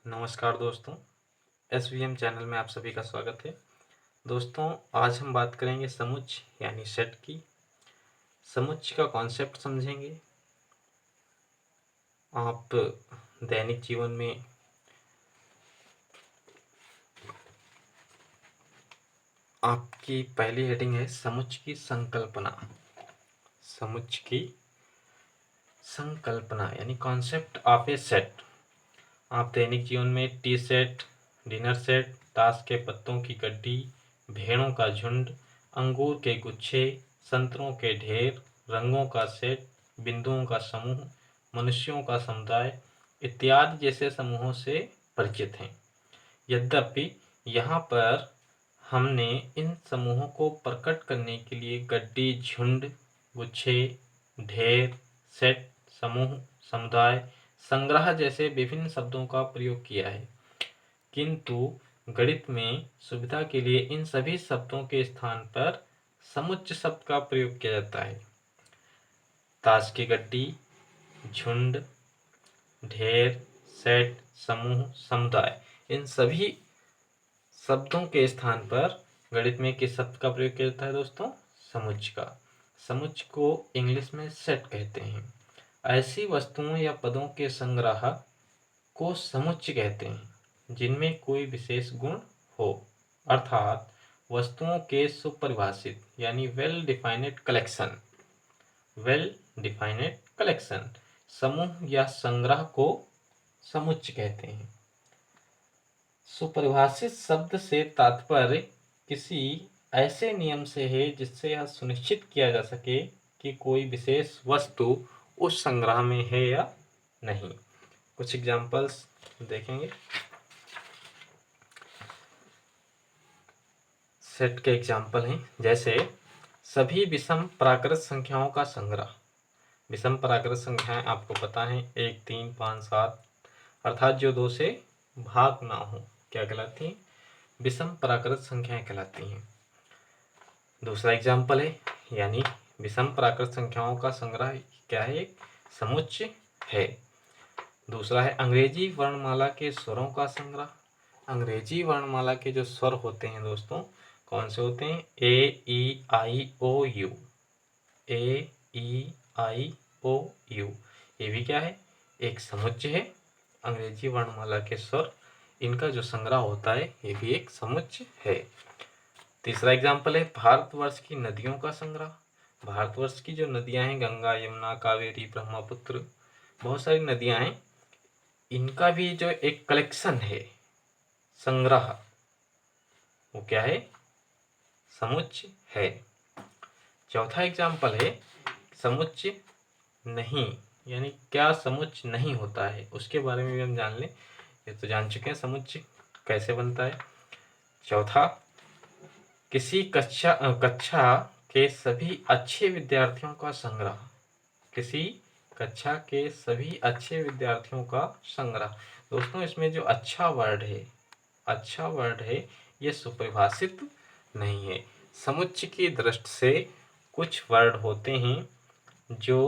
नमस्कार दोस्तों, SVM channel में आप सभी का स्वागत है। दोस्तों, आज हम बात करेंगे समुच्चय यानी सेट की। समुच्चय का कॉन्सेप्ट समझेंगे। आप दैनिक जीवन में आपकी पहली हेडिंग है समुच्चय की संकल्पना। समुच्चय की संकल्पना यानी कॉन्सेप्ट ऑफ ए सेट। आप दैनिक जीवन में टी सेट, डिनर सेट, ताश के पत्तों की गड्डी, भेड़ों का झुंड, अंगूर के गुच्छे, संतरों के ढेर, रंगों का सेट, बिंदुओं का समूह, मनुष्यों का समुदाय इत्यादि जैसे समूहों से परिचित हैं। यद्यपि यहाँ पर हमने इन समूहों को प्रकट करने के लिए गड्डी, झुंड, गुच्छे, ढेर, सेट, समूह, समुदाय, संग्रह जैसे विभिन्न शब्दों का प्रयोग किया है, किंतु गणित में सुविधा के लिए इन सभी शब्दों के स्थान पर समुच्चय शब्द का प्रयोग किया जाता है। ताश की गड्डी, झुंड, ढेर, सेट, समूह, समुदाय इन सभी शब्दों के स्थान पर गणित में किस शब्द का प्रयोग किया जाता है दोस्तों? समुच्चय का। समुच्चय को इंग्लिश में सेट कहते हैं। ऐसी वस्तुओं या पदों के संग्रह को समुच्चय कहते हैं जिनमें कोई विशेष गुण हो, अर्थात वस्तुओं के सुपरिभाषित यानी well defined collection. Well defined collection समूह या संग्रह को समुच्चय कहते हैं। सुपरिभाषित शब्द से तात्पर्य किसी ऐसे नियम से है जिससे यह सुनिश्चित किया जा सके कि कोई विशेष वस्तु उस संग्रह में है या नहीं। कुछ एग्जाम्पल्स देखेंगे। सेट के एग्जाम्पल हैं, जैसे सभी विषम प्राकृत संख्याओं का संग्रह। विषम प्राकृत संख्याएं आपको पता है 1, 3, 5, 7 अर्थात जो 2 से भाग ना हो क्या कहलाती हैं? विषम प्राकृत संख्याएं कहलाती हैं। दूसरा एग्जाम्पल है, यानी विषम प्राकृत संख्याओं का संग्रह क्या है? एक समुच्चय है। दूसरा है अंग्रेजी वर्णमाला के स्वरों का संग्रह। अंग्रेजी वर्णमाला के जो स्वर होते हैं दोस्तों, कौन से होते हैं? ए, ई, आई, ओ, you. A, E, I, O, you ये भी क्या है? एक समुच्चय है। अंग्रेजी वर्णमाला के स्वर, इनका जो संग्रह होता है ये भी एक समुच्चय है। तीसरा एग्जाम्पल है भारतवर्ष की नदियों का संग्रह। भारतवर्ष की जो नदियां हैं, गंगा, यमुना, कावेरी, ब्रह्मपुत्र, बहुत सारी नदियां हैं, इनका भी जो एक कलेक्शन है, संग्रह, वो क्या है? समुच्चय है। चौथा एग्जाम्पल है समुच्चय नहीं, यानी क्या समुच्चय नहीं होता है उसके बारे में भी हम जान लें। ये तो जान चुके हैं समुच्चय कैसे बनता है। चौथा, किसी कक्षा के सभी अच्छे विद्यार्थियों का संग्रह। किसी कक्षा के सभी अच्छे विद्यार्थियों का संग्रह। दोस्तों, इसमें जो अच्छा वर्ड है ये सुपरिभाषित नहीं है। समुच्चय की दृष्टि से कुछ वर्ड होते हैं जो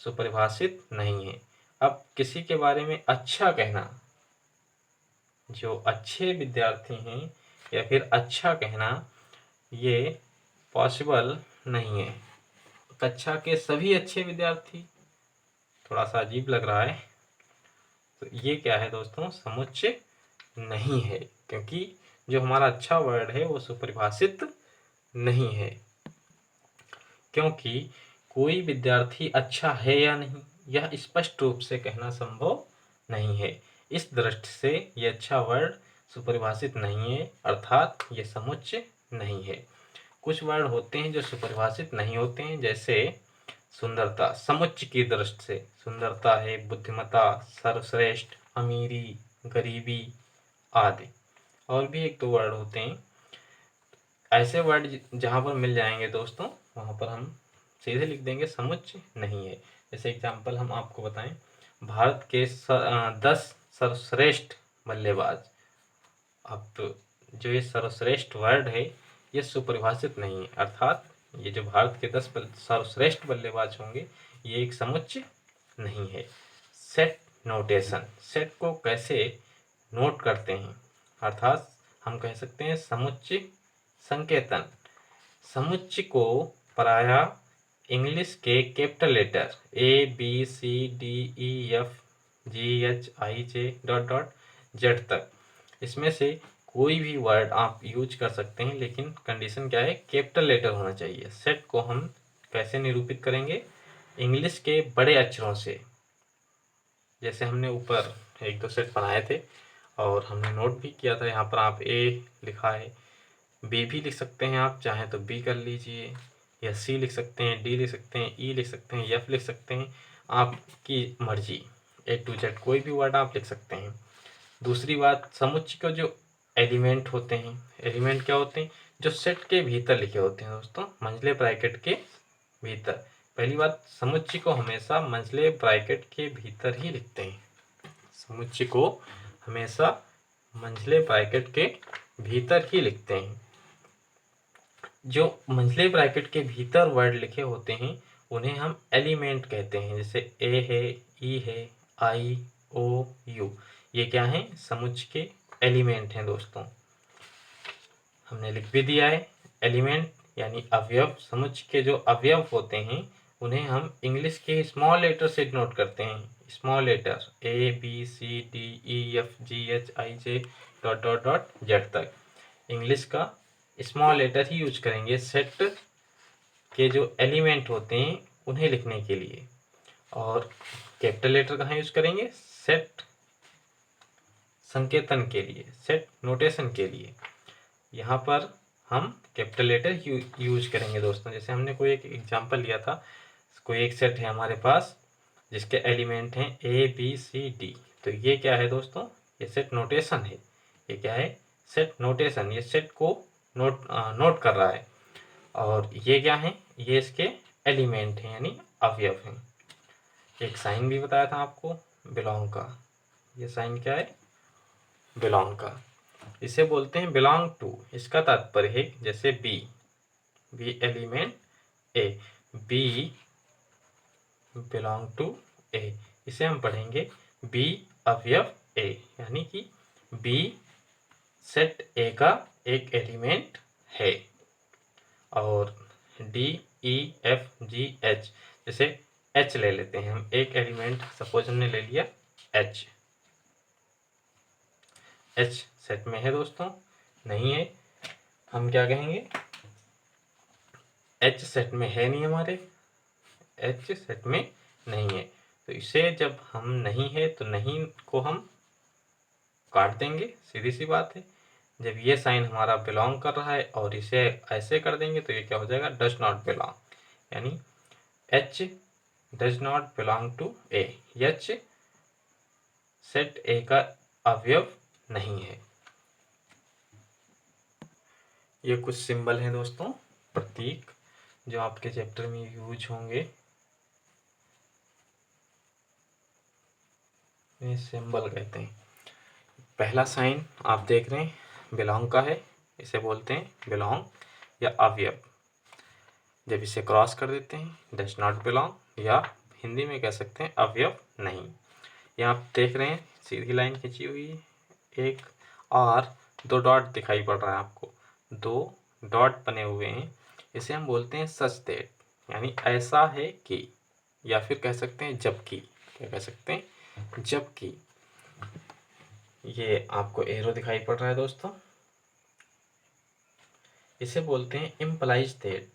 सुपरिभाषित नहीं है। अब किसी के बारे में अच्छा कहना, जो अच्छे विद्यार्थी हैं या फिर अच्छा कहना, ये पॉसिबल नहीं है। कक्षा के सभी अच्छे विद्यार्थी थोड़ा सा अजीब लग रहा है, तो ये क्या है दोस्तों? समुच्चय नहीं है, क्योंकि जो हमारा अच्छा वर्ड है वो सुपरिभाषित नहीं है। क्योंकि कोई विद्यार्थी अच्छा है या नहीं यह स्पष्ट रूप से कहना संभव नहीं है। इस दृष्टि से ये अच्छा वर्ड सुपरिभाषित नहीं है, अर्थात ये समुच्चय नहीं है। कुछ वर्ड होते हैं जो सुपरिभाषित नहीं होते हैं, जैसे सुंदरता। समुच्चय की दृष्टि से सुंदरता है बुद्धिमत्ता, सर्वश्रेष्ठ, अमीरी, गरीबी आदि। और भी एक दो वर्ड होते हैं, ऐसे वर्ड जहाँ पर मिल जाएंगे दोस्तों वहाँ पर हम सीधे लिख देंगे समुच्चय नहीं है। जैसे एग्जाम्पल हम आपको बताएं, भारत के 10 सर्वश्रेष्ठ बल्लेबाज। अब जो ये सर्वश्रेष्ठ वर्ड है ये सुपरिभाषित नहीं है, अर्थात ये जो भारत के 10 सर्वश्रेष्ठ बल्लेबाज होंगे ये एक समुच्चय नहीं है। Set notation. सेट को कैसे नोट करते हैं, अर्थात हम कह सकते हैं समुच्चय संकेतन। समुच्चय को प्रायः इंग्लिश के कैपिटल लेटर ABCDEFGHIJ ... तक, इसमें से कोई भी वर्ड आप यूज कर सकते हैं, लेकिन कंडीशन क्या है, कैपिटल लेटर होना चाहिए। सेट को हम कैसे निरूपित करेंगे, इंग्लिश के बड़े अक्षरों से। जैसे हमने ऊपर 1-2 सेट बनाए थे और हमने नोट भी किया था, यहाँ पर आप ए लिखा है, बी भी लिख सकते हैं, आप चाहें तो बी कर लीजिए, या सी लिख सकते हैं, डी लिख सकते हैं, ई लिख सकते हैं, एफ लिख सकते हैं, आपकी मर्जी, A to Z कोई भी वर्ड आप लिख सकते हैं। दूसरी बात, समुच्चय के जो एलिमेंट होते हैं, एलिमेंट क्या होते हैं, जो सेट के भीतर लिखे होते हैं दोस्तों, मंझले ब्रैकेट के भीतर। पहली बात, समुच्चय को हमेशा मंझले ब्रैकेट के भीतर ही लिखते हैं, समुच्चय को हमेशा मंझले ब्रैकेट के भीतर ही लिखते हैं। जो मंझले ब्रैकेट के भीतर वर्ड लिखे होते हैं उन्हें हम एलिमेंट कहते हैं, जैसे ए है, ई है, आई, ओ, यू, ये क्या है, समुच्चय के एलिमेंट हैं दोस्तों। हमने लिख भी दिया है, एलिमेंट यानी अवयव। समुच्चय के जो अवयव होते हैं उन्हें हम इंग्लिश के स्मॉल लेटर से नोट करते हैं, स्मॉल लेटर ABCDEFGHIJ ... तक। इंग्लिश का स्मॉल लेटर ही यूज करेंगे सेट के जो एलिमेंट होते हैं उन्हें लिखने के लिए, और कैपिटल लेटर कहाँ यूज करेंगे, सेट संकेतन के लिए, सेट नोटेशन के लिए। यहाँ पर हम कैपिटल लेटर यूज करेंगे दोस्तों। जैसे हमने कोई एक एग्जांपल लिया था, कोई एक सेट है हमारे पास जिसके एलिमेंट हैं ABCD, तो ये क्या है दोस्तों, ये सेट नोटेशन है। ये क्या है, सेट नोटेशन, ये सेट को नोट कर रहा है। और ये क्या है, ये इसके एलिमेंट हैं यानी अवयव हैं। एक साइन भी बताया था आपको, बिलोंग का, ये साइन क्या है, बिलोंग का, इसे बोलते हैं बिलोंग टू। इसका तात्पर्य है, जैसे B element A, B belong to A, इसे हम पढ़ेंगे बी अवयव ए, यानी कि बी सेट ए का एक एलिमेंट है। और DEFGH, जैसे H ले लेते हैं हम, एक एलिमेंट सपोज हमने ले लिया H सेट में है दोस्तों, नहीं है, हम क्या कहेंगे, H सेट में है नहीं, हमारे H सेट में नहीं है, तो इसे जब हम नहीं है तो नहीं को हम काट देंगे, सीधी सी बात है। जब ये साइन हमारा बिलोंग कर रहा है और इसे ऐसे कर देंगे तो ये क्या हो जाएगा, डज नॉट बिलोंग, यानी H does not belong to A, H set A का अवयव नहीं है। ये कुछ सिंबल हैं दोस्तों, प्रतीक, जो आपके चैप्टर में यूज होंगे। ये सिंबल कहते हैं। पहला साइन आप देख रहे हैं बिलोंग का है, इसे बोलते हैं बिलोंग या अवयव। जब इसे क्रॉस कर देते हैं, डज नॉट बिलोंग, या हिंदी में कह सकते हैं अवयव नहीं। यहाँ आप देख रहे हैं सीधी लाइन खींची हुई, एक और 2 डॉट दिखाई पड़ रहा है आपको, 2 डॉट बने हुए हैं, इसे हम बोलते हैं सच दैट, यानी ऐसा है कि, या फिर कह सकते हैं जबकि, क्या कह सकते हैं, जबकि। ये आपको एरो दिखाई पड़ रहा है दोस्तों, इसे बोलते हैं इम्प्लाइज दैट,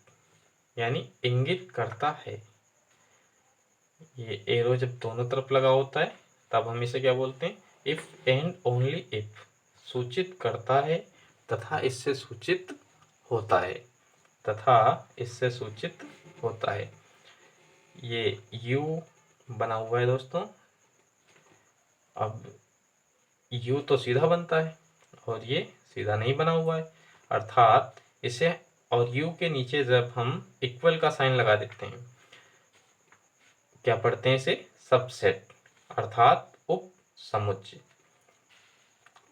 यानी इंगित करता है। ये एरो जब दोनों तरफ लगा होता है तब हम इसे क्या बोलते हैं, इफ एंड ओनली इफ, सूचित करता है तथा इससे सूचित होता है, तथा इससे सूचित होता है। ये यू बना हुआ है दोस्तों, अब यू तो सीधा बनता है और ये सीधा नहीं बना हुआ है, अर्थात इसे, और यू के नीचे जब हम इक्वल का साइन लगा देते हैं, क्या पढ़ते हैं इसे, सबसेट, अर्थात उप समुच्चय।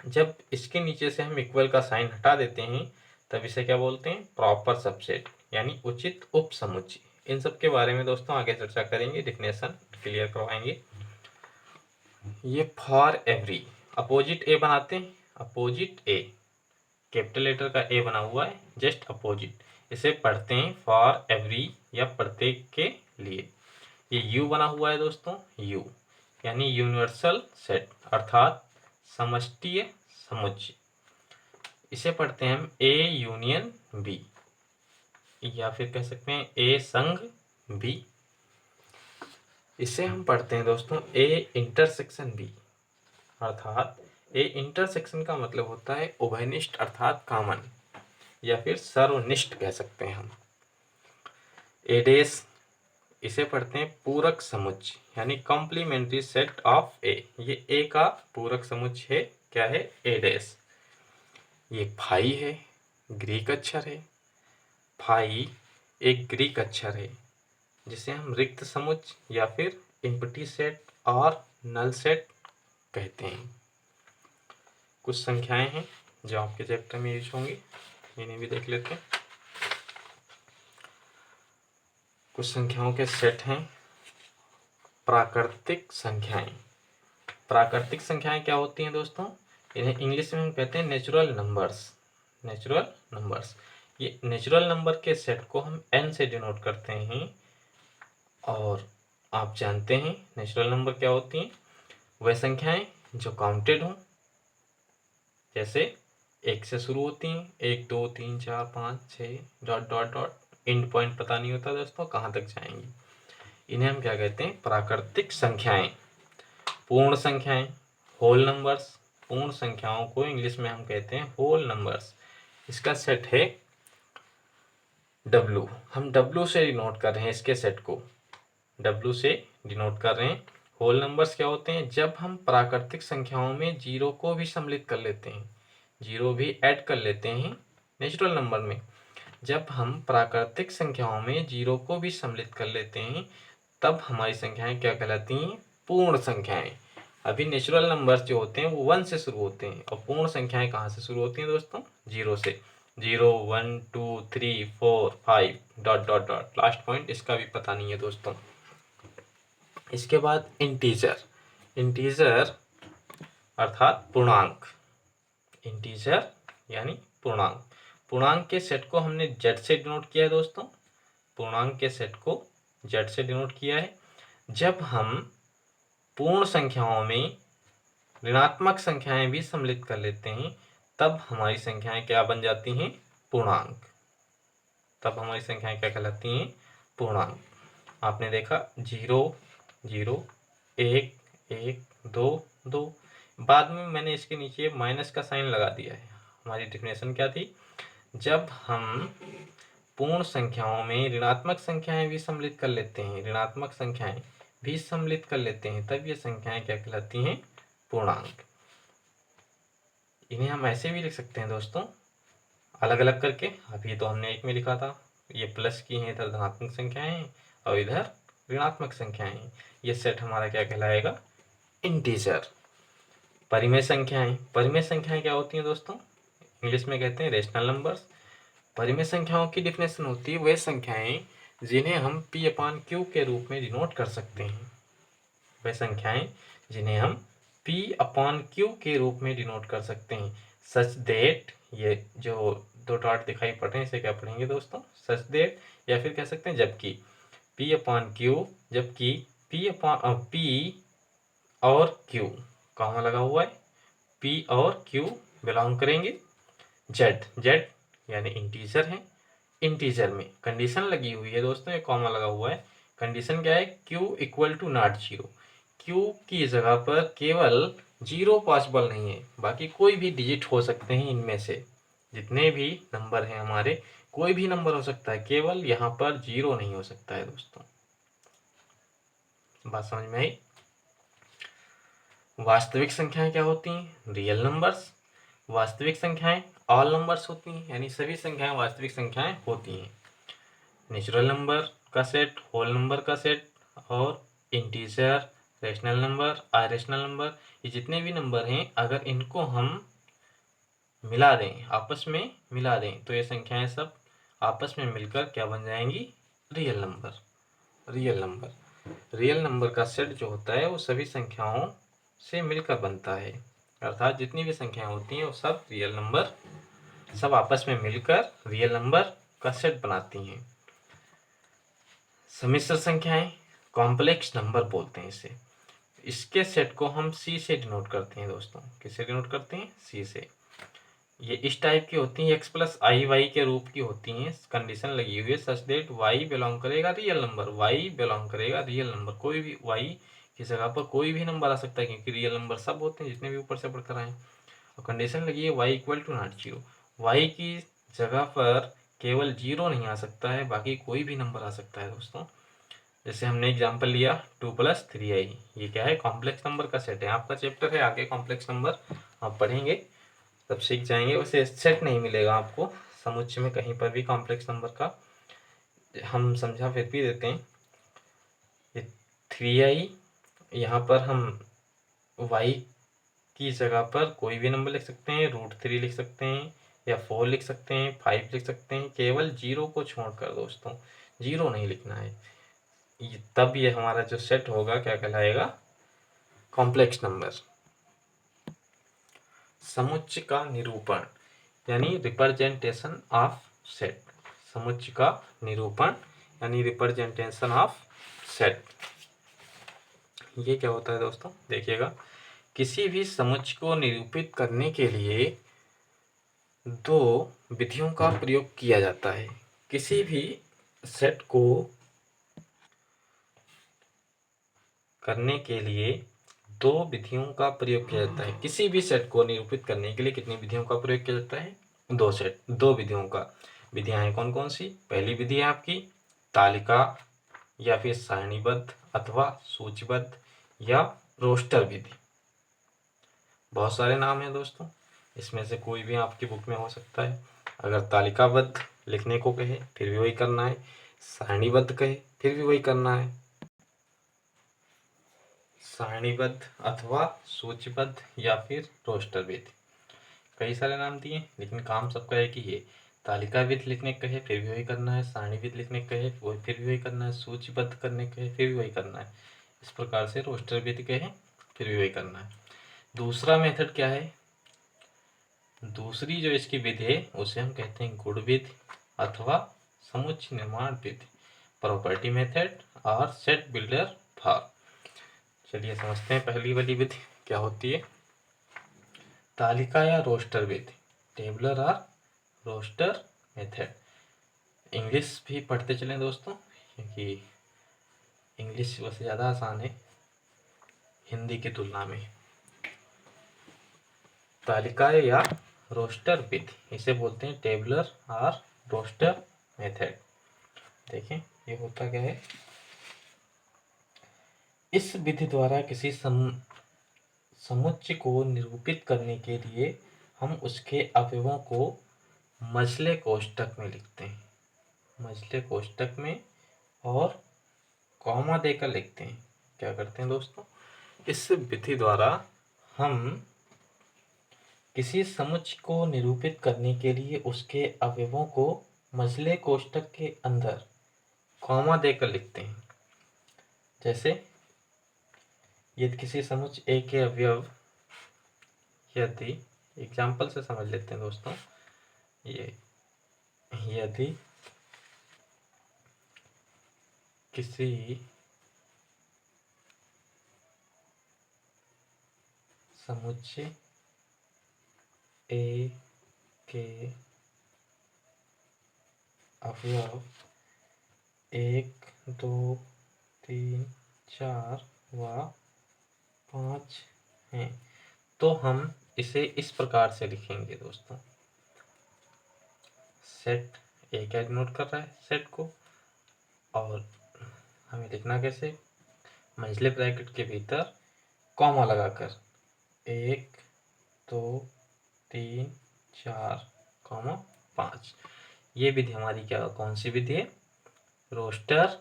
जब इसके नीचे से हम इक्वल का साइन हटा देते हैं तब इसे क्या बोलते हैं, प्रॉपर सबसेट, यानी उचित उप समुच्चय। इन सब के बारे में दोस्तों आगे चर्चा करेंगे, डिफिनेशन क्लियर करवाएंगे। ये फॉर एवरी, अपोजिट ए बनाते हैं, अपोजिट ए, कैपिटल लेटर का ए बना हुआ है, जस्ट अपोजिट, इसे पढ़ते हैं फॉर एवरी या प्रत्येक के लिए। ये यू बना हुआ है दोस्तों, यू यानी यूनिवर्सल सेट अर्थात समष्टीय समुच्चय, इसे पढ़ते हैं हम ए यूनियन बी, या फिर कह सकते हैं ए संघ बी। इसे हम पढ़ते हैं दोस्तों ए इंटरसेक्शन बी, अर्थात ए इंटरसेक्शन का मतलब होता है उभयनिष्ठ अर्थात कॉमन, या फिर सर्वनिष्ठ कह सकते हैं हम। ए डेस, इसे पढ़ते हैं पूरक समुच्चय यानी कॉम्प्लीमेंट्री सेट ऑफ ए, ये ए का पूरक समुच्चय है, क्या है, ए डेस। ये फाई है, ग्रीक अक्षर है, फाई एक ग्रीक अक्षर है जिसे हम रिक्त समुच्चय या फिर एम्प्टी सेट और नल सेट कहते हैं। कुछ संख्याएं हैं जो आपके चैप्टर में यूज होंगी, इन्हें भी देख लेते हैं। कुछ संख्याओं के सेट हैं प्राकृतिक संख्याएं। प्राकृतिक संख्याएं क्या होती हैं दोस्तों, इन्हें इंग्लिश में हम कहते हैं नेचुरल नंबर्स, नेचुरल नंबर्स। ये नेचुरल नंबर के सेट को हम n से डिनोट करते हैं, और आप जानते हैं नेचुरल नंबर क्या होती हैं, वह संख्याएं जो काउंटेड हों, जैसे 1 से शुरू होती हैं, 1 2 3 4 5 6 dot dot dot, and point पता नहीं होता दोस्तों कहाँ तक जाएंगी। इन्हें हम क्या कहते हैं, प्राकृतिक संख्याएं। पूर्ण संख्याएं, होल नंबर्स, पूर्ण संख्याओं को इंग्लिश में हम कहते हैं होल नंबर्स। इसका सेट है W, हम W से डिनोट कर रहे हैं इसके सेट को, W से डिनोट कर रहे हैं। होल नंबर्स क्या होते हैं, जब हम प्राकृतिक संख्याओं में जीरो को भी सम्मिलित कर लेते हैं, जीरो भी ऐड कर लेते हैं नेचुरल नंबर में, जब हम प्राकृतिक संख्याओं में जीरो को भी सम्मिलित कर लेते हैं तब हमारी संख्याएं क्या कहलाती हैं, पूर्ण संख्याएं। अभी नेचुरल नंबर्स जो होते हैं वो 1 से शुरू होते हैं, और पूर्ण संख्याएं कहाँ से शुरू होती हैं दोस्तों, 0 से। 0 1 2 3 4 5 dot dot dot, last point इसका भी पता नहीं है दोस्तों। इसके बाद इंटीजर, इंटीजर अर्थात पूर्णांक, इंटीजर यानी पूर्णांक। पूर्णांक के सेट को हमने जेड से डिनोट किया है दोस्तों, पूर्णांक के सेट को जेड से डिनोट किया है। जब हम पूर्ण संख्याओं में ऋणात्मक संख्याएं भी सम्मिलित कर लेते हैं तब हमारी संख्याएं क्या बन जाती हैं, पूर्णांक, तब हमारी संख्याएं क्या कहलाती हैं, पूर्णांक। आपने देखा 0 0 1 1 2 2, बाद में मैंने इसके नीचे माइनस का साइन लगा दिया है। हमारी डेफिनेशन क्या थी, जब हम पूर्ण संख्याओं में ऋणात्मक संख्याएं भी सम्मिलित कर लेते हैं, ऋणात्मक संख्याएं भी सम्मिलित कर लेते हैं तब ये संख्याएं क्या कहलाती हैं, पूर्णांक। इन्हें हम ऐसे भी लिख सकते हैं दोस्तों अलग अलग करके, अभी तो हमने एक में लिखा था, ये प्लस की हैं, इधर धनात्मक संख्याएं हैं और इधर ऋणात्मक संख्याएं हैं, ये सेट हमारा क्या कहलाएगा, इंटीजर। परिमेय संख्याएं, परिमेय संख्याएं क्या होती हैं दोस्तों, इंग्लिश में कहते हैं रेशनल नंबर्स। परिमेय संख्याओं की डिफिनेशन होती है वह संख्याएं जिन्हें हम P/Q के रूप में डिनोट कर सकते हैं, वह संख्याएं जिन्हें हम P/Q के रूप में डिनोट कर सकते हैं, सच देट, ये जो 2 डॉट दिखाई पड़ रहे हैं इसे क्या पढ़ेंगे दोस्तों, सच देट, या फिर कह सकते हैं जबकि, P/Q, जबकि P और Q, कॉमा लगा हुआ है, P और Q बिलोंग करेंगे जेड, जेड यानी इंटीजर है, इंटीजर में कंडीशन लगी हुई है दोस्तों, ये कॉमा लगा हुआ है, कंडीशन क्या है, Q equal to not 0, Q की जगह पर केवल 0 पॉसिबल नहीं है, बाकी कोई भी डिजिट हो सकते हैं, इनमें से जितने भी नंबर हैं हमारे, कोई भी नंबर हो सकता है, केवल यहाँ पर 0 नहीं हो सकता है दोस्तों। बात समझ में आई। वास्तविक संख्याएं क्या होती हैं, रियल नंबर्स। वास्तविक संख्याएं ऑल नंबर्स होती हैं, यानी सभी संख्याएं वास्तविक संख्याएं होती हैं। नेचुरल नंबर का सेट, होल नंबर का सेट, और इंटीजर, रेशनल नंबर, आयरेशनल नंबर, ये जितने भी नंबर हैं अगर इनको हम मिला दें, आपस में मिला दें, तो ये संख्याएं सब आपस में मिलकर क्या बन जाएंगी, real number. Real number, real number का सेट जो होता है वो सभी संख्याओं से मिलकर बनता है, अर्थात जितनी भी संख्याएं होती हैं वो सब रियल नंबर, सब आपस में मिलकर रियल नंबर का सेट बनाती हैं। सम्मिश्र संख्याएं कॉम्प्लेक्स नंबर बोलते हैं इसे। इसके सेट को हम सी से डिनोट करते हैं दोस्तों। किससे डिनोट करते हैं? सी से। ये इस टाइप की होती हैं, एक्स प्लस आई वाई के रूप की होती हैं। कंडीशन लगी हुई है सच दैट वाई बिलोंग करेगा रियल नंबर, वाई बिलोंग करेगा रियल नंबर। कोई भी वाई की जगह पर कोई भी नंबर आ सकता है, क्योंकि रियल नंबर सब होते हैं जितने भी ऊपर से बढ़कर आए। और कंडीशन लगी है Y equal to not zero. Y की जगह पर केवल जीरो नहीं आ सकता है, बाकी कोई भी नंबर आ सकता है दोस्तों। जैसे हमने एग्जांपल लिया 2 + 3i, ये क्या है? कॉम्प्लेक्स नंबर का सेट है। आपका चैप्टर है आगे कॉम्प्लेक्स नंबर, आप पढ़ेंगे तब सीख जाएंगे। वैसे सेट नहीं मिलेगा आपको समुच्चय में कहीं पर भी कॉम्प्लेक्स नंबर का, हम समझा फिर भी देते हैं। ये 3i, यहाँ पर हम y की जगह पर कोई भी नंबर लिख सकते हैं, √3 लिख सकते हैं, या 4 लिख सकते हैं, 5 लिख सकते हैं, केवल जीरो को छोड़कर दोस्तों। जीरो नहीं लिखना है, तब ये हमारा जो सेट होगा क्या कहलाएगा? Complex number. समुच्चय का निरूपण यानी रिप्रेजेंटेशन ऑफ सेट। समुच्चय का निरूपण यानी रिप्रेजेंटेशन ऑफ सेट। ये क्या होता है दोस्तों? देखिएगा, किसी भी समुच्चय को निरूपित करने के लिए दो विधियों का प्रयोग किया जाता है। किसी भी सेट को करने के लिए दो विधियों का प्रयोग किया जाता है। किसी भी सेट को निरूपित करने के लिए कितनी विधियों का प्रयोग किया जाता है? दो विधियों का। विधियां हैं कौन कौन सी? पहली विधि है आपकी तालिका या फिर सारणीबद्ध अथवा सूचीबद्ध या रोस्टर विधि। बहुत सारे नाम हैं दोस्तों, इसमें से कोई भी आपकी बुक में हो सकता है। अगर तालिकाबद्ध लिखने को कहे फिर भी वही करना है, सारणीबद्ध कहे फिर भी वही करना है, सारणीबद्ध अथवा सूचीबद्ध या फिर रोस्टर विधि। कई सारे नाम दिए लेकिन काम सबका एक ही है। तालिकाविध लिखने कहे फिर भी वही करना है, सारणीविध लिखने कहे फिर भी वही करना है, सूचीबद्ध करने कहे फिर भी वही करना है। इस प्रकार से रोस्टर विधि कहे फिर भी वही करना है। दूसरा मेथड क्या है? दूसरी जो इसकी विधि है उसे हम कहते हैं गुण विधि अथवा समुच्चय निर्माण विधि, प्रॉपर्टी मेथड और सेट बिल्डर फॉर्म। चलिए समझते हैं पहली वाली विधि क्या होती है। तालिका या रोस्टर विधि, टेबलर और रोस्टर मेथड। इंग्लिश भी पढ़ते चलें दोस्तों, क्योंकि इंग्लिश वैसे ज़्यादा आसान है हिंदी की तुलना में। तालिका या रोस्टर विधि, इसे बोलते हैं टेबलर और रोस्टर मेथड। देखें ये होता क्या है। इस विधि द्वारा किसी समुच्चय को निरूपित करने के लिए हम उसके अवयवों को मझले कोष्ठक में लिखते हैं, मझले कोष्ठक में, और कॉमा देकर लिखते हैं। क्या करते हैं दोस्तों? इस विधि द्वारा हम किसी समुच्चय को निरूपित करने के लिए उसके अवयवों को मझले कोष्ठक के अंदर कॉमा देकर लिखते हैं। जैसे यदि किसी समुच्चय ए के अवयव, यदि एग्जाम्पल से समझ लेते हैं दोस्तों, ये यदि किसी समुच्चय ए के अवयव 1, 2, 3, 4 व 5 हैं, तो हम इसे इस प्रकार से लिखेंगे दोस्तों। सेट ए क्या डिनोट कर रहा है? सेट को। और हमें लिखना कैसे? मंझले ब्रैकेट के भीतर कॉमा लगाकर 1, 2, 3, 4, 5। ये विधि हमारी क्या कौन सी विधि है? रोस्टर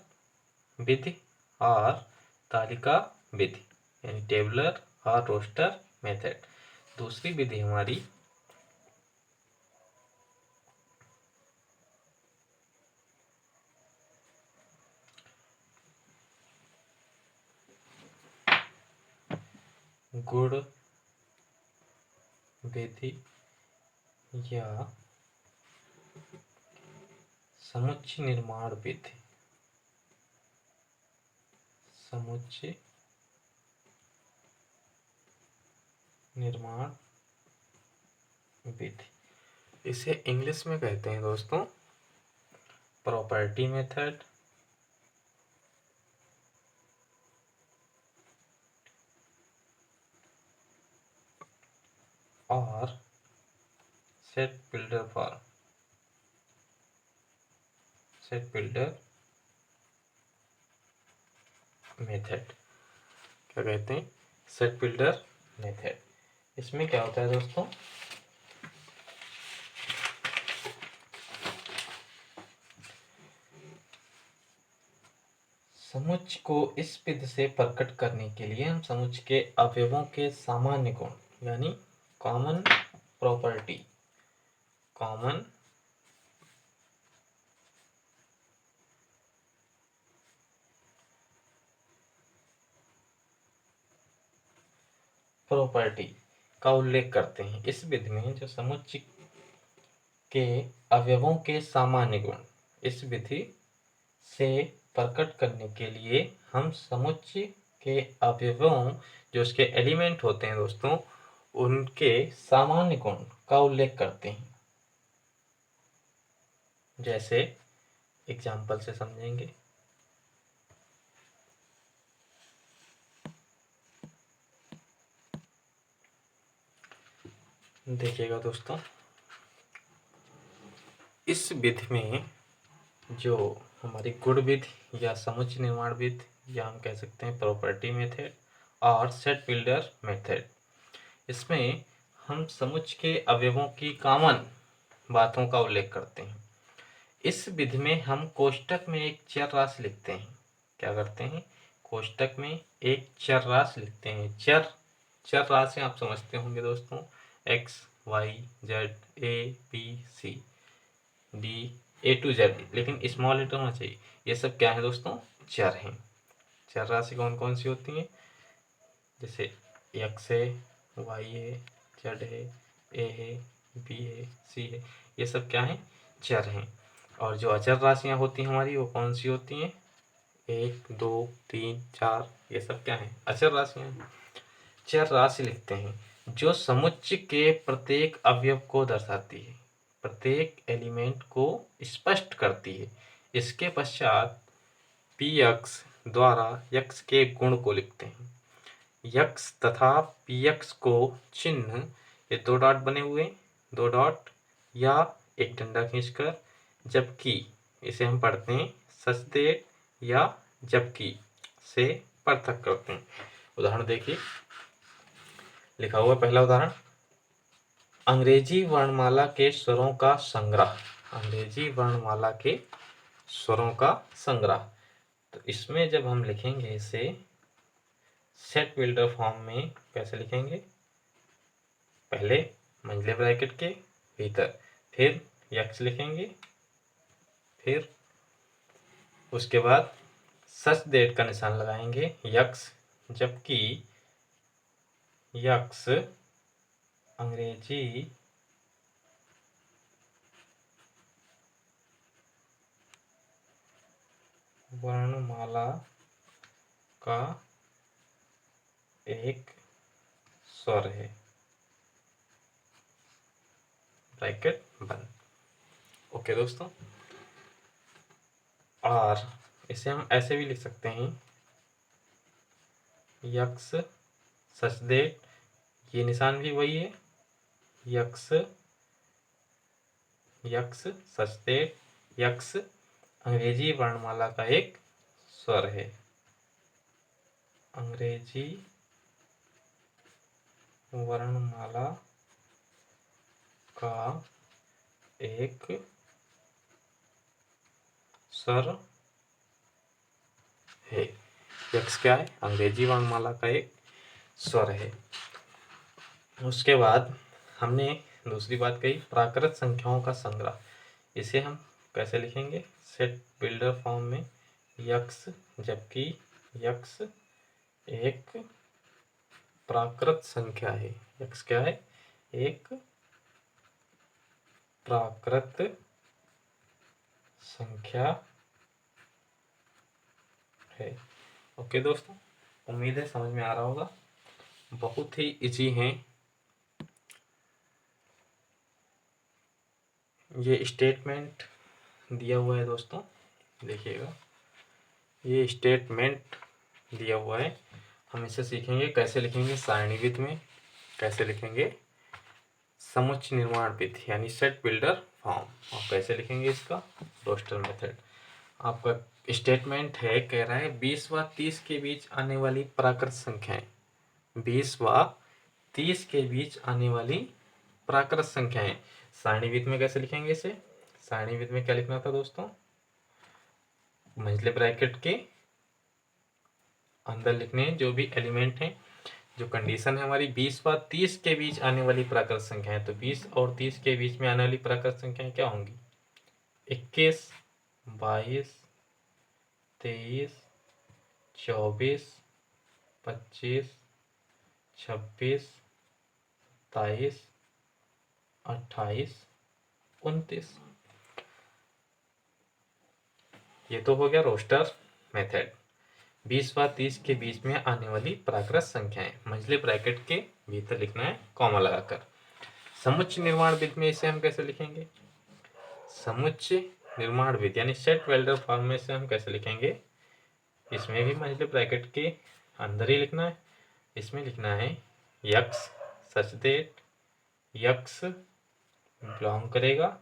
विधि और तालिका विधि, यानी टेबलर और रोस्टर मेथड। दूसरी विधि हमारी गुण विधि या समुच्चय निर्माण विधि। समुच्चय निर्माण विधि, इसे इंग्लिश में कहते हैं दोस्तों प्रॉपर्टी मेथड और set builder form, set builder method. क्या कहते हैं? Set builder method. इसमें क्या होता है दोस्तों, समुच्चय को इस विधि से प्रकट करने के लिए हम समुच्चय के अवयवों के सामान्य गुण यानी कॉमन प्रॉपर्टी, कॉमन प्रॉपर्टी का उल्लेख करते हैं। इस विधि में जो समुच्चय के अवयवों के सामान्य गुण, इस विधि से प्रकट करने के लिए हम समुच्चय के अवयवों, जो उसके एलिमेंट होते हैं दोस्तों, उनके सामान्य गुण का उल्लेख करते हैं। जैसे एग्जाम्पल से समझेंगे। देखिएगा दोस्तों, इस विधि में जो हमारी गुण विधि या समुच्चय निर्माण विधि या हम कह सकते हैं प्रॉपर्टी मेथड और सेट बिल्डर मेथड, इसमें हम समुच्चय के अवयवों की कॉमन बातों का उल्लेख करते हैं। इस विधि में हम कोष्टक में एक चर राशि लिखते हैं। क्या करते हैं? कोष्टक में एक चर राशि लिखते हैं। चर राशि आप समझते होंगे दोस्तों, X Y Z A B C D A to Z, लेकिन स्मॉल लेटर होना चाहिए। ये सब क्या है दोस्तों? चर हैं। चर राशि कौन कौन सी होती हैं? जैसे एक्स है, वाई है, जेड है, ए है, बी है, सी है, ये सब क्या है? चर हैं। और जो अचर राशियां होती हैं हमारी, वो कौन सी होती हैं? 1 2 3 4, ये सब क्या है? अचर राशियां। चर राशि लिखते हैं जो समुच्चय के प्रत्येक अवयव को दर्शाती है, प्रत्येक एलिमेंट को स्पष्ट करती है। इसके पश्चात पी एक्स द्वारा यक्स के गुण को लिखते हैं। यक्स तथा पी एक्स को चिन्ह, ये 2 डॉट बने हुए, 2 डॉट या एक डंडा खींचकर, जबकि इसे हम पढ़ते हैं सचदेव या जबकि से पृथक करते हैं। उदाहरण देखिए, लिखा हुआ पहला उदाहरण, अंग्रेजी वर्णमाला के स्वरों का संग्रह। अंग्रेजी वर्णमाला के स्वरों का संग्रह। तो इसमें जब हम लिखेंगे इसे सेट बिल्डर फॉर्म में, कैसे लिखेंगे? पहले मंझले ब्रैकेट के भीतर, फिर यक्स लिखेंगे, फिर उसके बाद सच देट का निशान लगाएंगे यक्स, जबकि यक्स अंग्रेजी वर्णमाला का एक स्वर है। ब्रैकेट बंद। ओके दोस्तों, और इसे हम ऐसे भी लिख सकते हैं, यक्स सचदेव, ये निशान भी वही है, यक्स यक्स सचदेव, यक्स अंग्रेजी वर्णमाला का एक स्वर है। अंग्रेजी वर्णमाला का एक स्वर है। यक्स क्या है? अंग्रेजी वर्णमाला का एक स्वर है। उसके बाद हमने दूसरी बात कही, प्राकृत संख्याओं का संग्रह। इसे हम कैसे लिखेंगे? सेट बिल्डर फॉर्म में यक्स, जबकि यक्स एक प्राकृत संख्या है। यक्स क्या है? एक प्राकृत संख्या है। ओके दोस्तों, उम्मीद है समझ में आ रहा होगा। बहुत ही इजी है। ये स्टेटमेंट दिया हुआ है दोस्तों, देखिएगा ये स्टेटमेंट दिया हुआ है। हम इसे सीखेंगे कैसे लिखेंगे सारणीविध में, कैसे लिखेंगे समुच्चय निर्माण विधि यानी सेट बिल्डर फॉर्म, और कैसे लिखेंगे इसका रोस्टर मेथड। आपका स्टेटमेंट है, कह रहा है 20 व 30 के बीच आने वाली प्राकृत संख्याएं, 20 व 30 के बीच आने वाली प्राकृत संख्याएं सारणीविध में कैसे लिखेंगे इसे। सारणीविध में क्या लिखना था दोस्तों, मंझले ब्रैकेट के अंदर लिखने जो भी एलिमेंट हैं, जो कंडीशन है हमारी 20 व 30 के बीच आने वाली प्राकृत संख्याएं, तो 20 और 30 के बीच में आने वाली प्राकृत संख्याएं क्या होंगी, 21, 22, 23, 24, 25, 26, 27, 28, 29। ये तो हो गया रोस्टर मेथड। 20 व 30 के बीच में आने वाली प्राकृत संख्याएं मंझले ब्रैकेट के भीतर लिखना है कॉमा लगाकर। समुच्चय निर्माण विधि में इसे हम कैसे लिखेंगे, समुच्चय निर्माण विधि यानी सेट वेल्डर फॉर्म में से हम कैसे लिखेंगे, इसमें भी मंझले ब्रैकेट के अंदर ही लिखना है। इसमें लिखना है x such that x belong करेगा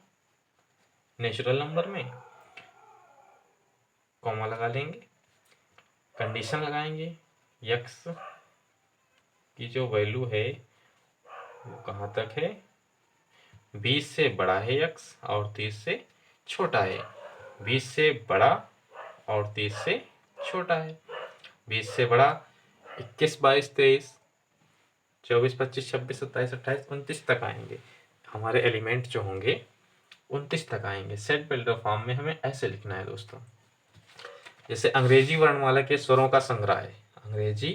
नेचुरल नंबर में, कॉमा लगा लेंगे, कंडीशन लगाएंगे यक्स की जो वैल्यू है वो कहाँ तक है, 20 से बड़ा है यक्स और 30 से छोटा है। 20 से बड़ा और 30 से छोटा है। 20 से बड़ा 21, 22, 23, 24, 25, 26, 27, 28, 29 तक आएंगे। हमारे एलिमेंट जो होंगे 29 तक आएंगे। सेट बिल्डर फॉर्म में हमें ऐसे लिखना है दोस्तों। जैसे अंग्रेजी वर्णमाला के स्वरों का संग्रह है, अंग्रेजी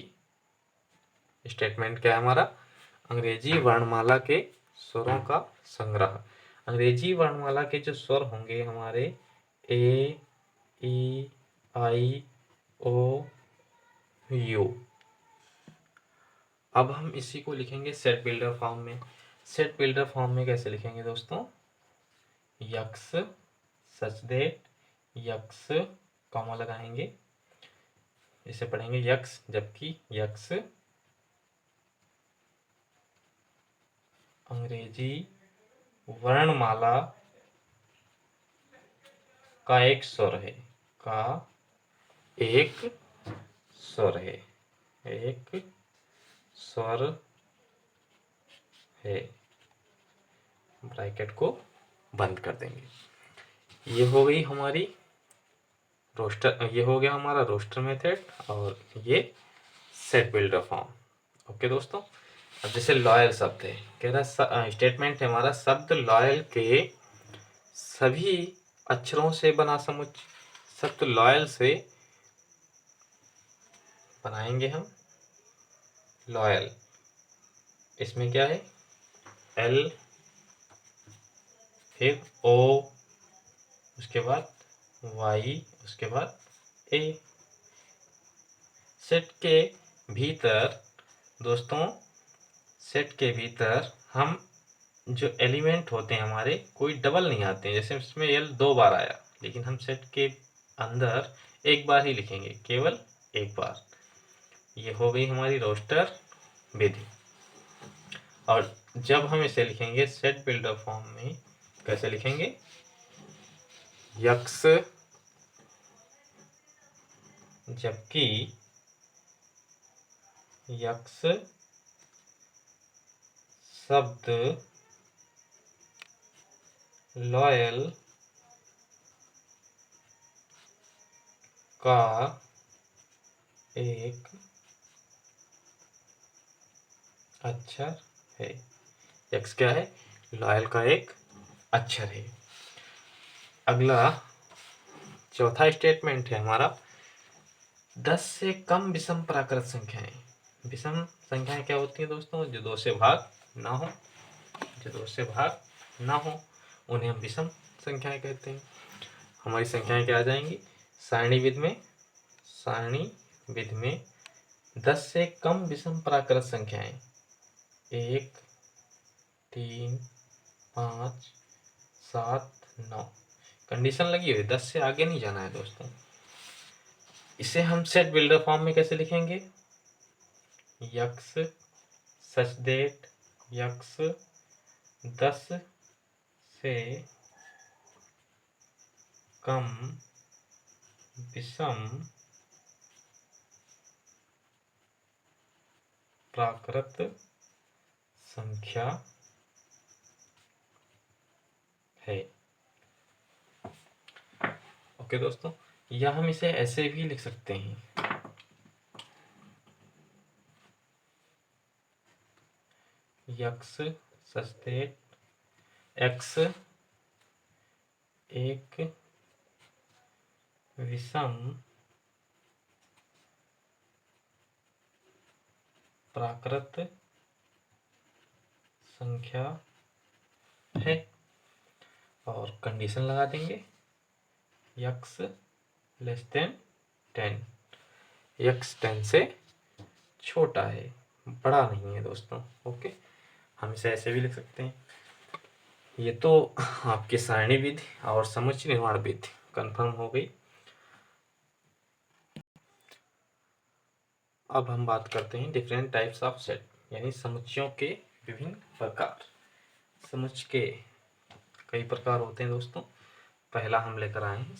स्टेटमेंट क्या है हमारा, अंग्रेजी वर्णमाला के स्वरों का संग्रह। अंग्रेजी वर्णमाला के जो स्वर होंगे हमारे ए, ई, आई, ओ, यू। अब हम इसी को लिखेंगे सेट बिल्डर फॉर्म में। सेट बिल्डर फॉर्म में कैसे लिखेंगे दोस्तों, x such that x comma लगाएंगे, इसे पढ़ेंगे यक्स, जबकि यक्स अंग्रेजी वर्णमाला का एक स्वर है, का एक स्वर है, एक स्वर है। ब्रैकेट को बंद कर देंगे। ये हो गई हमारी रोस्टर, ये हो गया हमारा रोस्टर मेथड और ये सेट बिल्डर फॉर्म। ओके दोस्तों, अब जैसे लॉयल शब्द है, कह रहा स्टेटमेंट है हमारा शब्द लॉयल के सभी अक्षरों से बना समुच्चय। शब्द लॉयल से बनाएंगे हम लॉयल, इसमें क्या है एल, फिर ओ, उसके बाद वाई, उसके बाद ए। सेट के भीतर दोस्तों, सेट के भीतर हम जो एलिमेंट होते हैं हमारे कोई डबल नहीं आते हैं। जैसे इसमें एल 2 बार आया, लेकिन हम सेट के अंदर एक बार ही लिखेंगे, केवल एक बार। ये हो गई हमारी रोस्टर विधि। और जब हम इसे लिखेंगे सेट बिल्डर फॉर्म में कैसे लिखेंगे, यक्स जबकि यक्स शब्द लॉयल का एक अक्षर है। यक्स क्या है, लॉयल का एक अक्षर है। अगला चौथा स्टेटमेंट है हमारा 10 से कम विषम प्राकृत संख्याएं। विषम संख्याएं क्या होती हैं दोस्तों, जो 2 से भाग ना हो। जो 2 से भाग ना हो उन्हें हम विषम संख्याएं कहते हैं। हमारी संख्याएं क्या आ जाएंगी? सारणी विधि में 10 से कम विषम प्राकृत संख्याएं 1, 3, 5, 7, 9 कंडीशन लगी हुई, 10 से आगे नहीं जाना है दोस्तों। इसे हम सेट बिल्डर फॉर्म में कैसे लिखेंगे? यक्स सच दैट यक्स 10 से कम विषम प्राकृत संख्या है। ओके दोस्तों, या हम इसे ऐसे भी लिख सकते हैं, यक्स सच दैट एक्स एक विषम प्राकृत संख्या है और कंडीशन लगा देंगे यक्स लेस देन 10, यक्स 10 से छोटा है, बड़ा नहीं है दोस्तों। ओके, हम इसे ऐसे भी लिख सकते हैं। ये तो आपके सारणी विधि और समुच्चय निर्माण विधि कंफर्म हो गई। अब हम बात करते हैं डिफरेंट टाइप्स ऑफ सेट, यानी समुच्चयों के विभिन्न प्रकार। समुच्चय के कई प्रकार होते हैं दोस्तों। पहला हम लेकर आए हैं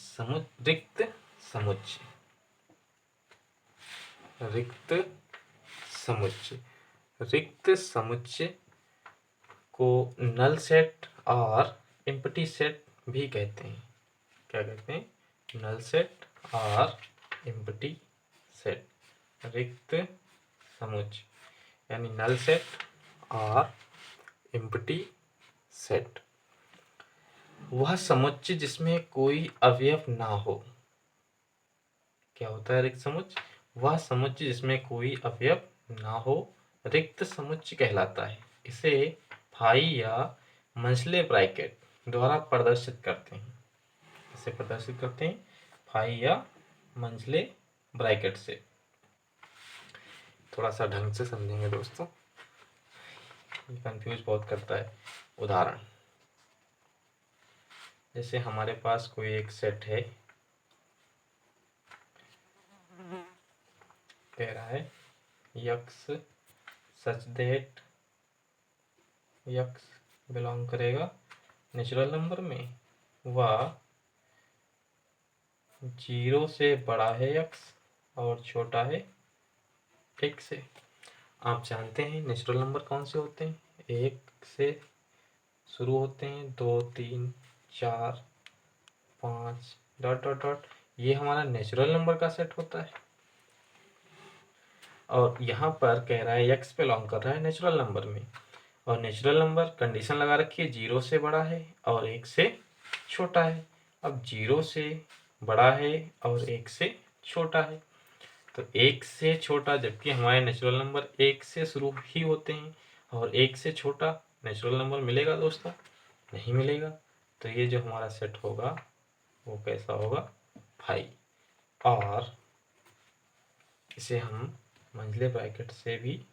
रिक्त समुच्चय। रिक्त समुच्चय, रिक्त समुच्चय को नल सेट और एम्प्टी सेट भी कहते हैं। क्या कहते हैं? नल सेट और एम्प्टी सेट। रिक्त समुच्चय यानी नल सेट और एम्प्टी सेट वह समुच्चय जिसमें कोई अवयव ना हो। क्या होता है रिक्त समुच्चय? वह समुच्चय जिसमें कोई अवयव ना हो रिक्त समुच्चय कहलाता है। इसे फाई या मंझले ब्रैकेट द्वारा प्रदर्शित करते हैं। इसे प्रदर्शित करते हैं फाई या मंझले ब्रैकेट से। थोड़ा सा ढंग से समझेंगे दोस्तों, कंफ्यूज बहुत करता है। उदाहरण, जैसे हमारे पास कोई एक सेट है, कह रहा है x such that x belong करेगा नेचुरल नंबर में, वह 0 से बड़ा है यक्स और छोटा है 1 से। आप जानते हैं नेचुरल नंबर कौन से होते हैं? 1 से शुरू होते हैं, 2, 3, 4, 5 डॉट डॉट डॉट, ये हमारा नेचुरल नंबर का सेट होता है। और यहाँ पर कह रहा है यक्स बिलोंग कर रहा है नेचुरल नंबर में, और नेचुरल नंबर कंडीशन लगा रखी है 0 से बड़ा है और 1 से छोटा है। अब 0 से बड़ा है और 1 से छोटा है, तो 1 से छोटा, जबकि हमारे नेचुरल नंबर 1 से शुरू ही होते हैं, और 1 से छोटा नेचुरल नंबर मिलेगा दोस्तों? नहीं मिलेगा। तो ये जो हमारा सेट होगा वो कैसा होगा? फाई। और इसे हम मंझले ब्रैकेट से भी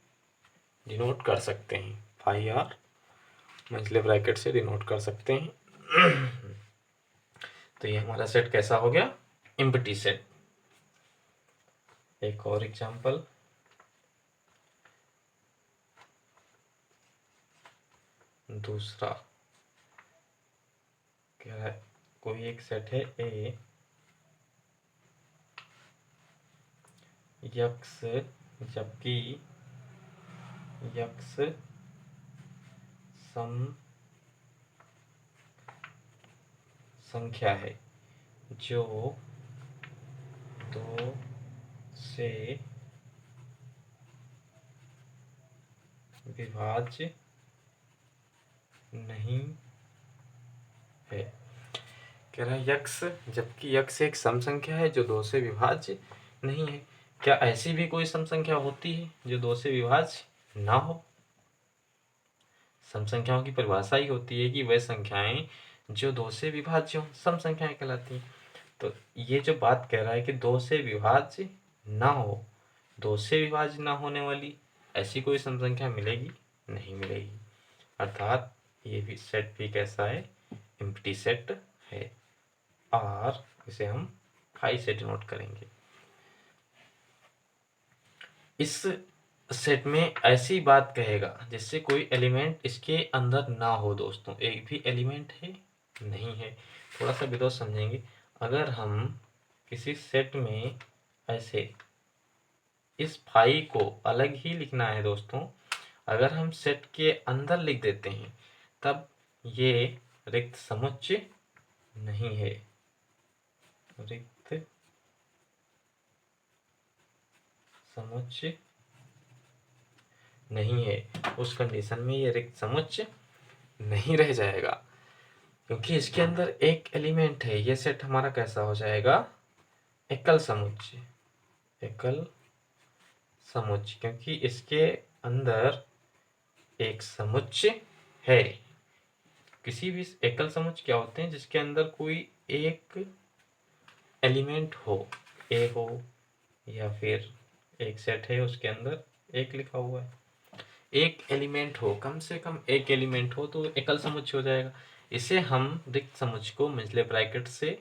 डिनोट कर सकते हैं, फाई और मंझले ब्रैकेट से डिनोट कर सकते हैं। तो ये हमारा सेट कैसा हो गया? Empty set. एक और एग्जांपल, दूसरा क्या है? कोई एक सेट है ए यक्स, जबकि यक्स सम संख्या है जो 2 से विभाज्य नहीं है। कह रहा है यक्स, जबकि यक्स एक सम संख्या है जो 2 से विभाज्य नहीं है। क्या ऐसी भी कोई सम संख्या होती है जो 2 से विभाज्य ना हो? सम संख्याओं की परिभाषा ही होती है कि वह संख्याएं जो 2 से विभाज्य हों, सम संख्याएं कहलाती हैं। तो ये जो बात कह रहा है कि 2 से विभाज्य ना हो, 2 से विभाज्य ना होने वाली ऐसी कोई सम संख्या मिलेगी? नहीं मिलेगी। अर्थात ये भी सेट भी कैसा है? एम्प्टी सेट है, और इसे हम फाई से डिनोट करेंगे। इस सेट में ऐसी बात कहेगा जिससे कोई एलिमेंट इसके अंदर ना हो दोस्तों। एक भी एलिमेंट है नहीं है। थोड़ा सा विरोध समझेंगे। अगर हम किसी सेट में ऐसे इस फाई को अलग ही लिखना है दोस्तों, अगर हम सेट के अंदर लिख देते हैं तब ये रिक्त समुच्चय नहीं है। रिक्त समुच्चय नहीं है। उस कंडीशन में ये रिक्त समुच्चय नहीं रह जाएगा, क्योंकि इसके अंदर एक एलिमेंट है। ये सेट हमारा कैसा हो जाएगा? एकल समुच्चय। एकल समुच्चय, क्योंकि इसके अंदर एक समुच्चय है। किसी भी एकल समुच्चय क्या होते हैं? जिसके अंदर कोई एक एलिमेंट हो, ए हो, या फिर एक सेट है उसके अंदर एक लिखा हुआ है, एक एलिमेंट हो, कम से कम एक एलिमेंट हो, तो एकल समुच्चय हो जाएगा। इसे हम रिक्त समुच्चय को मिचले ब्रैकेट से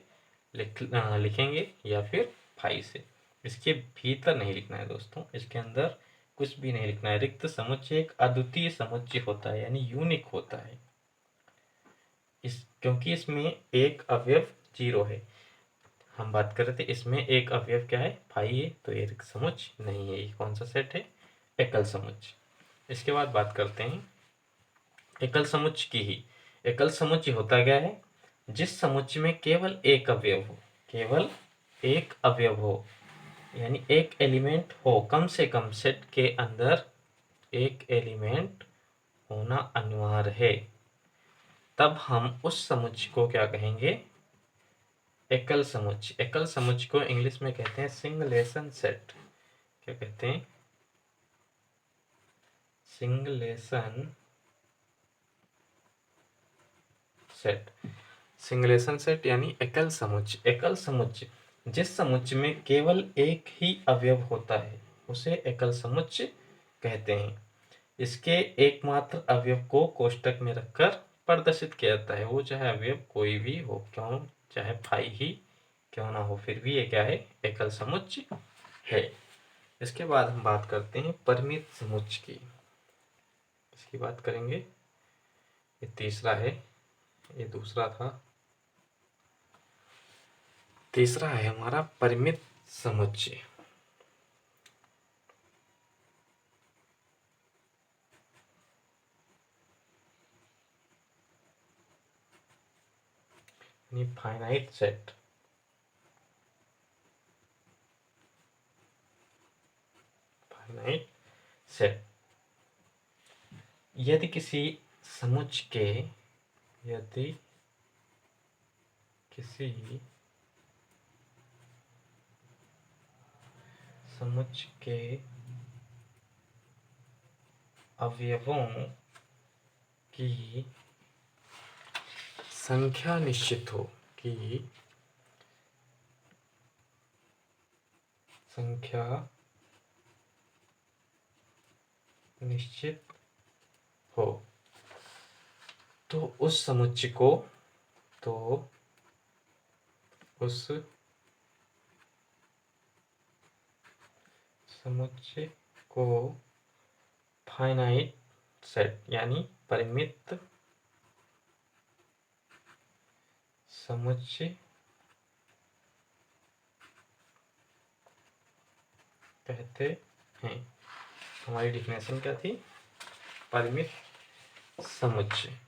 लिखेंगे या फिर फाई से। इसके भीतर नहीं लिखना है दोस्तों, इसके अंदर कुछ भी नहीं लिखना है। रिक्त समुच्चय एक अद्वितीय समुच्चय होता है, यानी यूनिक होता है। क्योंकि इसमें एक अवयव 0 है। हम बात कर रहे थे इसमें एक अवयव क्या है? फाई है, तो ये रिक्त समुच्चय नहीं है। ये कौन सा सेट है? एकल समुच्चय। इसके बाद बात करते हैं एकल समुच्चय की ही। एकल समुच्चय होता क्या है? जिस समुच्चय में केवल एक अवयव हो, केवल एक अवयव हो, यानी एक एलिमेंट हो। कम से कम सेट के अंदर एक एलिमेंट होना अनिवार्य है, तब हम उस समुच्चय को क्या कहेंगे? एकल समुच्चय। एकल समुच्चय को इंग्लिश में कहते हैं सिंगलेशन सेट। क्या कहते हैं? सिंगलेशन सेट। सिंगलेशन सेट यानी एकल समुच्चय। एकल समुच्चय, जिस समुच्चय में केवल एक ही अवयव होता है उसे एकल समुच्चय कहते हैं। इसके एकमात्र अवयव को कोष्टक में रखकर प्रदर्शित किया जाता है। वो चाहे अवयव कोई भी हो, क्यों चाहे फाई ही क्यों ना हो, फिर भी ये क्या है? एकल समुच्चय है। इसके बाद हम बात करते हैं परिमित समुच्चय की। इसकी बात करेंगे। ये तीसरा है, ये दूसरा था। तीसरा है हमारा परिमित समुच्चय। Finite set. फाइनाइट सेट यदि किसी समुच्चय के यदि किसी समुच्चय के अवयवों की संख्या निश्चित हो, की संख्या निश्चित हो, तो उस समुच्चय को उस समुच्चय को फाइनाइट सेट यानी परिमित समुच्चय कहते हैं। हमारी डिफिनेशन क्या थी? परिमित समुच्चय।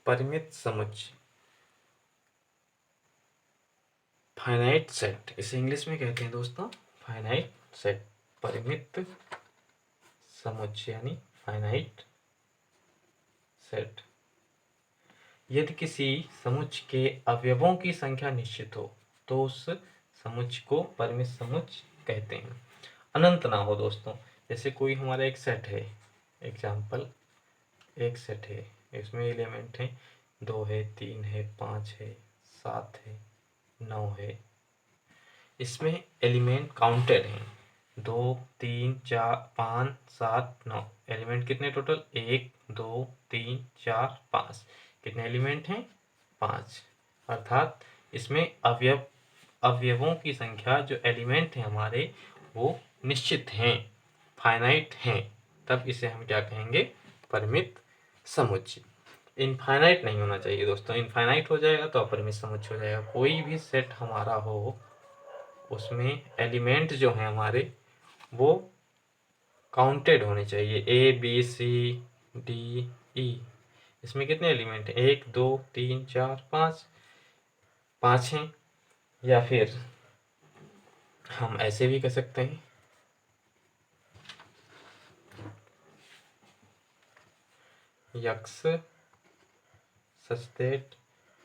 परिमित समुच्चय, फाइनाइट सेट, इसे इंग्लिश में कहते हैं दोस्तों फाइनाइट सेट। परिमित समुच्चय यानी फाइनाइट सेट। यदि किसी समुच्चय के अवयवों की संख्या निश्चित हो तो उस समुच्चय को परिमित समुच्चय कहते हैं। अनंत ना हो दोस्तों, जैसे कोई हमारा एक सेट है, एग्जाम्पल एक सेट है, इसमें एलिमेंट है 2 है, 3 है, 5 है, 7 है, 9 है। इसमें एलिमेंट काउंटेड हैं 2, 3, 4, 5, 7, 9। एलिमेंट कितने टोटल? 1, 2, 3, 4, 5। कितने एलिमेंट हैं? 5। अर्थात इसमें अवयवों की संख्या, जो एलिमेंट हैं हमारे, वो निश्चित हैं, फाइनाइट हैं। तब इसे हम क्या कहेंगे? परिमित समुच्चय। इनफाइनाइट नहीं होना चाहिए दोस्तों। इनफाइनाइट हो जाएगा तो अपरिमित समुच्चय हो जाएगा। कोई भी सेट हमारा हो, उसमें एलिमेंट जो हैं हमारे, वो काउंटेड होने चाहिए। ए, बी, सी, डी, ई। इसमें कितने एलिमेंट हैं? 1, 2, 3, 4, 5। 5 हैं। या फिर हम ऐसे भी कर सकते हैं, यक्स सच दैट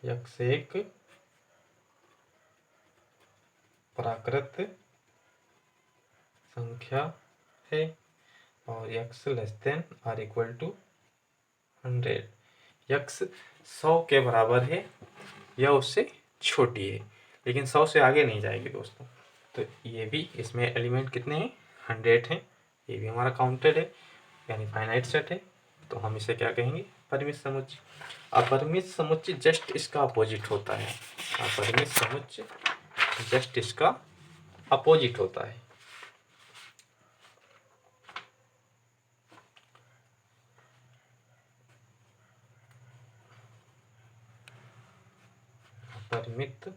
यक्स एक प्राकृत संख्या है और x less than or equal to 100। X 100 के बराबर है या उससे छोटी है, लेकिन 100 से आगे नहीं जाएगी दोस्तों। तो ये भी, इसमें एलिमेंट कितने हैं? 100 हैं। ये भी हमारा काउंटेड है, यानी फाइनाइट सेट है। तो हम इसे क्या कहेंगे? परिमित समुच्चय। अपरिमित समुच्चय जस्ट इसका अपोजिट होता है। अपरिमित समुच्चय जस्ट इसका अपोजिट होता है। अपरिमित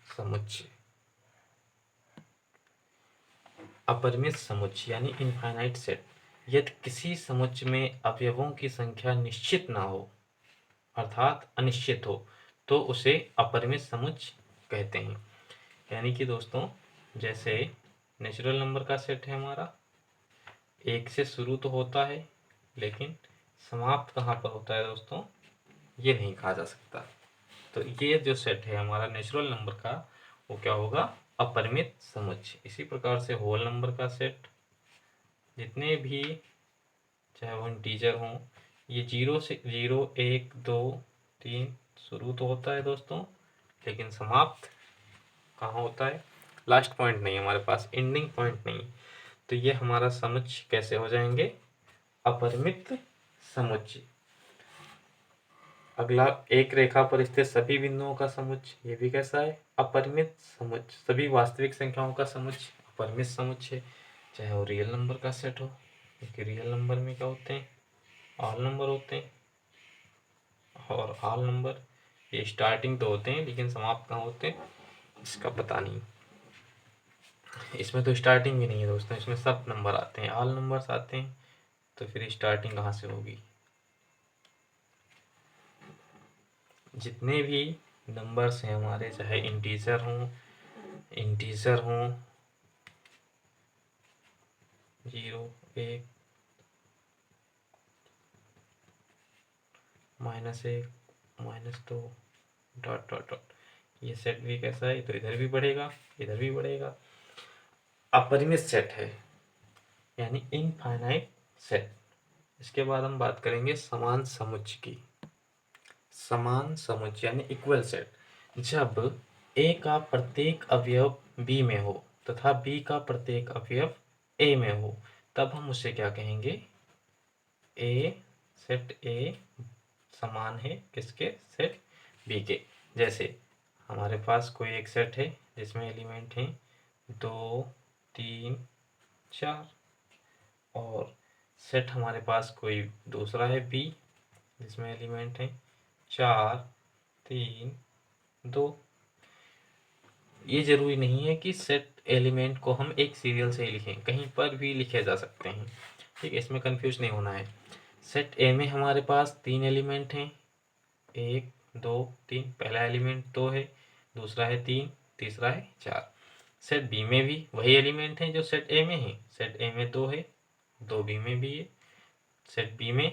समुच्चय, अपरिमित समुच्चय यानी इनफाइनाइट सेट, यदि किसी समुच्चय में अवयवों की संख्या निश्चित ना हो, अर्थात अनिश्चित हो, तो उसे अपरिमित समुच्चय कहते हैं। यानी कि दोस्तों, जैसे नेचुरल नंबर का सेट है हमारा, 1 से शुरू तो होता है, लेकिन समाप्त कहाँ पर होता है दोस्तों? ये नहीं कहा जा सकता। तो ये जो सेट है हमारा नेचुरल नंबर का, वो क्या होगा? अपरिमित समुच्चय। इसी प्रकार से होल नंबर का सेट, जितने भी, चाहे वो इंटीजर हों, ये 0 से 0, 1, 2, 3 शुरू तो होता है दोस्तों, लेकिन समाप्त कहाँ होता है? लास्ट पॉइंट नहीं, हमारे पास एंडिंग पॉइंट नहीं। तो ये हमारा समुच्चय कैसे हो जाएंगे? अपरिमित समुच्चय। अगला, एक रेखा पर स्थित सभी बिंदुओं का समुच्चय, ये भी कैसा है? अपरिमित समुच्चय। सभी वास्तविक संख्याओं का समुच्चय अपरिमित समुच्चय, चाहे वो रियल नंबर का सेट हो, क्योंकि रियल नंबर में क्या होते हैं? ऑल नंबर होते हैं। और ऑल नंबर ये स्टार्टिंग तो होते हैं, लेकिन समाप्त कहाँ होते हैं, इसका पता नहीं। इसमें तो स्टार्टिंग भी नहीं है दोस्तों, इसमें सब नंबर आते हैं, ऑल नंबर्स आते हैं, तो फिर स्टार्टिंग कहाँ से होगी? जितने भी नंबर्स हैं हमारे, चाहे इंटीजर हों, 0, 1, -1, -2, डॉट डॉट डॉट, ये सेट भी कैसा है? तो इधर भी बढ़ेगा, इधर भी बढ़ेगा। अपरिमित सेट है, यानी इनफाइनाइट सेट। इसके बाद हम बात करेंगे समान समुच्चय की। समान समुच्चय यानी इक्वल सेट, जब ए का प्रत्येक अवयव बी में हो तथा बी का प्रत्येक अवयव ए में हो, तब हम उसे क्या कहेंगे? ए, सेट ए समान है किसके? सेट बी के। जैसे हमारे पास कोई एक सेट है जिसमें एलिमेंट हैं 2, 3, 4, और सेट हमारे पास कोई दूसरा है बी, जिसमें एलिमेंट हैं 4, 3, 2। ये जरूरी नहीं है कि सेट एलिमेंट को हम एक सीरियल से ही लिखें, कहीं पर भी लिखे जा सकते हैं। ठीक है, इसमें कंफ्यूज नहीं होना है। सेट ए में हमारे पास 3 एलिमेंट हैं, 1, 2, 3। पहला एलिमेंट 2 है, दूसरा है 3, तीसरा है 4। सेट बी में भी वही एलिमेंट हैं जो सेट ए में है। सेट ए में 2 है, 2 बी में भी है। सेट बी में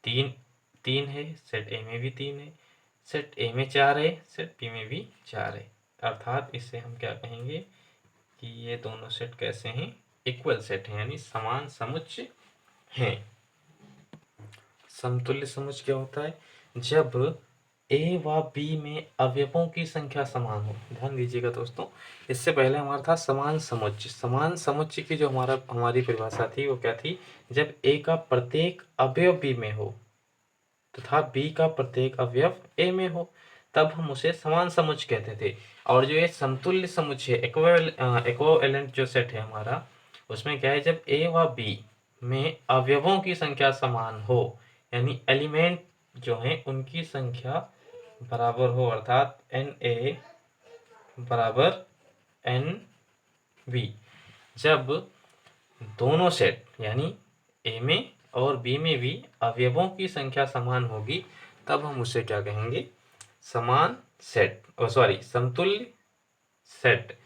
3 है, सेट ए में भी 3 है। सेट ए में 4 है, सेट बी में भी 4 है। अर्थात इससे हम क्या कहेंगे कि ये दोनों सेट कैसे हैं, इक्वल सेट हैं, यानी समान समुच्चय हैं। समतुल्य समुच्चय क्या होता है, जब ए व बी में अवयवों की संख्या समान हो। ध्यान दीजिएगा दोस्तों, इससे पहले हमारा था समान समुच्चय। समान समुच्चय की जो हमारी परिभाषा थी वो क्या थी, जब ए का प्रत्येक अवयव बी में हो तथा बी का प्रत्येक अवयव ए में हो, तब हम उसे समान समुच्चय कहते थे। और जो ये समतुल्य समुच्चय इक्विवेलेंट जो सेट है हमारा, उसमें क्या है, जब ए व बी में अवयवों की संख्या समान हो, यानी एलिमेंट जो हैं उनकी संख्या बराबर हो, अर्थात एन ए बराबर एन बी। जब दोनों सेट यानी ए में और बी में भी अवयवों की संख्या समान होगी, तब हम उसे क्या कहेंगे, समान सेट, समतुल्य सेट,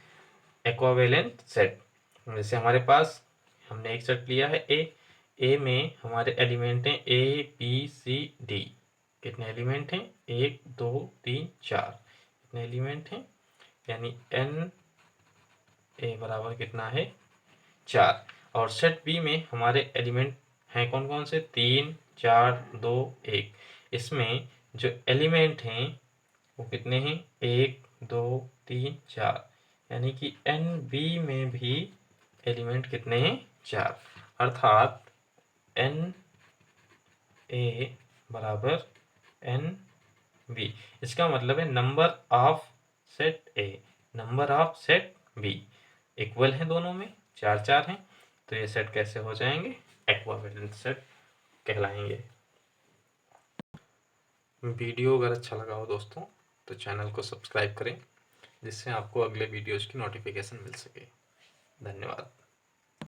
इक्विवेलेंट सेट। जैसे हमारे पास हमने एक सेट लिया है ए में हमारे एलिमेंट हैं ए बी सी डी। कितने एलिमेंट हैं, 1 2 3 4, कितने एलिमेंट हैं, यानी एन ए बराबर कितना है, 4। और सेट बी में हमारे एलिमेंट हैं कौन कौन से, 3 4 2 1। इसमें जो एलिमेंट हैं वो कितने हैं, 1 2 3 4, यानी कि एन बी में भी एलिमेंट कितने हैं, 4। अर्थात एन ए बराबर एन बी। इसका मतलब है number of set A, number of set B equal है, दोनों में 4 4 हैं, तो ये सेट कैसे हो जाएंगे, इक्विवेलेंट सेट कहलाएंगे। वीडियो अगर अच्छा लगा हो दोस्तों तो चैनल को सब्सक्राइब करें, जिससे आपको अगले वीडियोज़ की नोटिफिकेशन मिल सके। धन्यवाद।